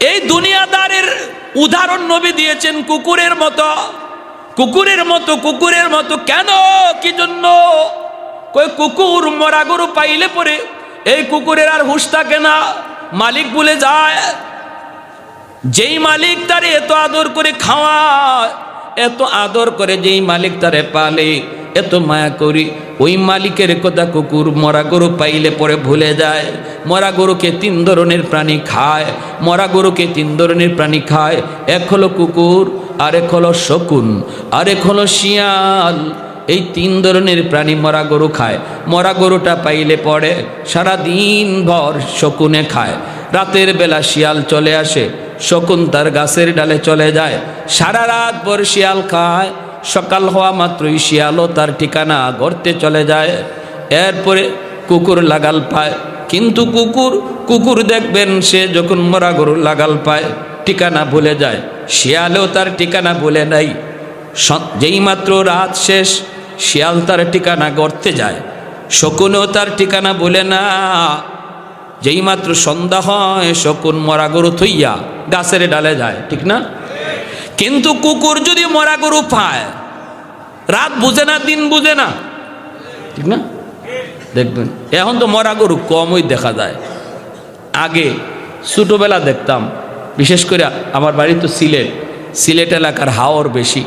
এই দুনিয়াদারের উদাহরণ নবী দিয়েছেন কুকুরের মতো। কুকুরের মতো, কুকুরের মতো কেন, কি জন্য? কই কুকুর মরা গরু পাইলে পরে এই কুকুরের আর হুঁশ থাকে না, মালিক ভুলে যায়। যেই মালিক তারে এত আদর করে খাওয়ায়, এত আদর করে, যেই মালিক তারে পালে, এত মায়া করি, ওই মালিকের কথা কুকুর মরা গরু পাইলে পরে ভুলে যায়। মরা গরুকে 3 ধরনের প্রাণী খায়, মরা গরুকে 3 ধরনের প্রাণী খায়। এক হলো কুকুর, আরেক হলো শকুন, আরেক হলো শিয়াল। এই 3 ধরনের প্রাণী মরা গরু খায়। মরা গরুটা পাইলে পরে সারা দিন ভর শকুনে খায়, রাতের বেলা শিয়াল চলে আসে, শকুন তার গাছের ডালে চলে যায়, সারা রাত ভর শিয়াল খায়। সকাল হওয়া মাত্রই শিয়ালও তার ঠিকানা গর্তে চলে যায়। এরপরে কুকুর লাগাল পায়, কিন্তু কুকুর দেখবেন সে যখন মরা গরুর লাগাল পায় ঠিকানা ভুলে যায়। শিয়ালেও তার ঠিকানা ভুলে নাই। যেই মাত্র রাত শেষ, শিয়াল তার ঠিকানা গর্তে যায়, শকুনেও তার ঠিকানা ভুলে না। যেই মাত্র সন্ধ্যা হয়, শকুন মরা গরু থইয়া গাছের ডালে যায়, ঠিক না? কিন্তু কুকুর যদি মরা গরু পায়, রাত বুঝে না, দিন বুঝে না, ঠিক না? দেখবেন এখন তো মরা গরু কমই দেখা যায়। আগে ছোটোবেলা দেখতাম, বিশেষ করে আমার বাড়ি তো সিলেট এলাকার হাওর বেশি।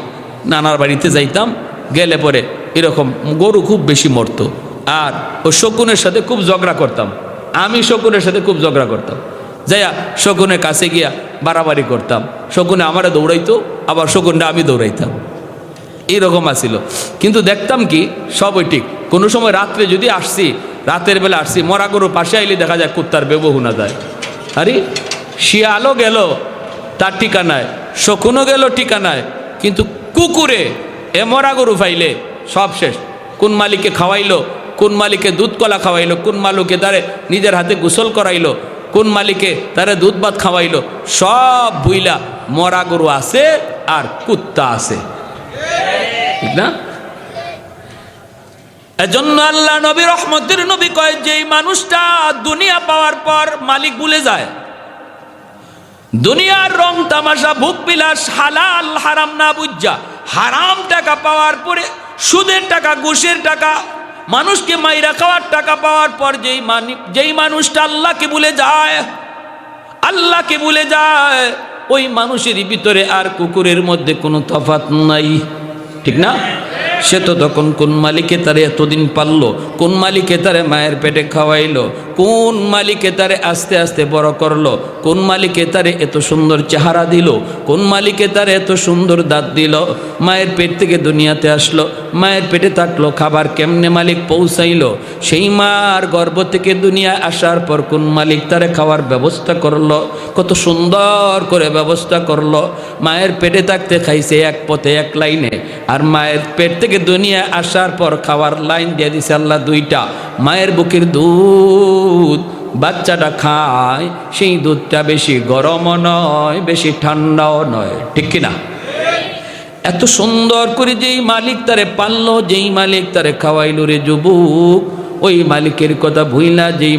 নানার বাড়িতে যাইতাম, গেলে পরে এরকম গরু খুব বেশি মরতো। আর ও শকুনের সাথে খুব ঝগড়া করতাম। আমি শকুনের সাথে খুব ঝগড়া করতাম, যাইয়া শকুনের কাছে গিয়া বাড়াবাড়ি করতাম। শকুনে আমারে দৌড়াইতো, আবার শকুনটা আমি দৌড়াইতাম, এইরকম আসিল। কিন্তু দেখতাম কি সবই ঠিক। কোনো সময় রাত্রে যদি আসছি, রাতের বেলা আসছি, মরা গরুর পাশে আইলে দেখা যায় কুত্তার বেবো শোনা যায়। আরে শিয়ালও গেল তার ঠিকানায়, শকুনও গেল ঠিকানায়, কিন্তু কুকুরে এ মরা গরু পাইলে সব শেষ। কোন মালিকে খাওয়াইলো, কোন মালিকে দুধ কলা খাওয়াইলো, কোন মালিকে তারে নিজের হাতে গোসল করাইলো, কোন মালিকে তারে দুধ ভাত খাওয়াইলো, সব ভুইলা মরা গরু আছে আর কুত্তা আছে, ঠিক না? এজন্য আল্লাহ নবী রহমতের নবী কয়, যেই মানুষটা দুনিয়া পাওয়ার পর মালিক ভুলে যায়, দুনিয়ার রং তামাশা ভোগ বিলাস হালাল হারাম না বুঝা, হারাম টাকা পাওয়ার পরে, সুদের টাকা, ঘুষের টাকা, মানুষকে মাইরা খাওয়ার টাকা পাওয়ার পর যেই মানুষটা আল্লাহকে ভুলে যায়, আল্লাহকে ভুলে যায়, ওই মানুষেরই ভিতরে আর কুকুরের মধ্যে কোনো তফাৎ নাই, ঠিক না? সে তো তখন কোন মালিকে তারে এতদিন পাললো, কোন মালিকে তারে মায়ের পেটে খাওয়াইলো, কোন মালিকে তারে আস্তে আস্তে বড় করলো, কোন মালিকে তারে এত সুন্দর চেহারা দিল, কোন মালিকে তারে এত সুন্দর দাঁত দিল, মায়ের পেট থেকে দুনিয়াতে আসলো, মায়ের পেটে থাকলো, খাবার কেমনে মালিক পৌঁছাইলো, সেই মার গর্ভ থেকে দুনিয়ায় আসার পর কোন মালিক তারে খাওয়ার ব্যবস্থা করলো, কত সুন্দর করে ব্যবস্থা করলো। মায়ের পেটে থাকতে খাইছে এক পথে এক লাইনে, আর মায়ের পেট থেকে দুনিয়ায় আসার পর খাওয়ার লাইন দিয়ে দিছে আল্লাহ 2টা। মায়ের বুকের দুধ বাচ্চাটা খায়, সেই দুধটা বেশি গরমও নয়, বেশি ঠান্ডাও নয়, ঠিক কিনা? এত সুন্দর করে যেই মালিক তারে পাললো, যেই মালিক তারে খাওয়াইলো রে যুবক, ওই মালিকের কথা ভুইলা যেই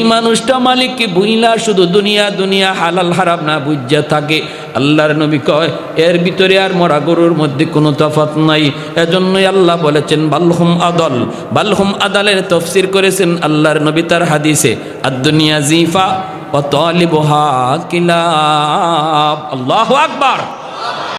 মানুষটা মালিককে ভুইলা শুধু দুনিয়া হালাল হারাম না বুঝা থাকে, আল্লাহর নবী কয় এর ভিতরে আর মরা গরুর মধ্যে কোনো তফাৎ নাই। এজন্যই আল্লাহ বলেছেন বালহুম আদালের তফসির করেছেন আল্লাহর নবী তার হাদিসে, আদ-দুনিয়া জিফা ওয়া তালিবুহা কিলাব। আল্লাহু আকবার।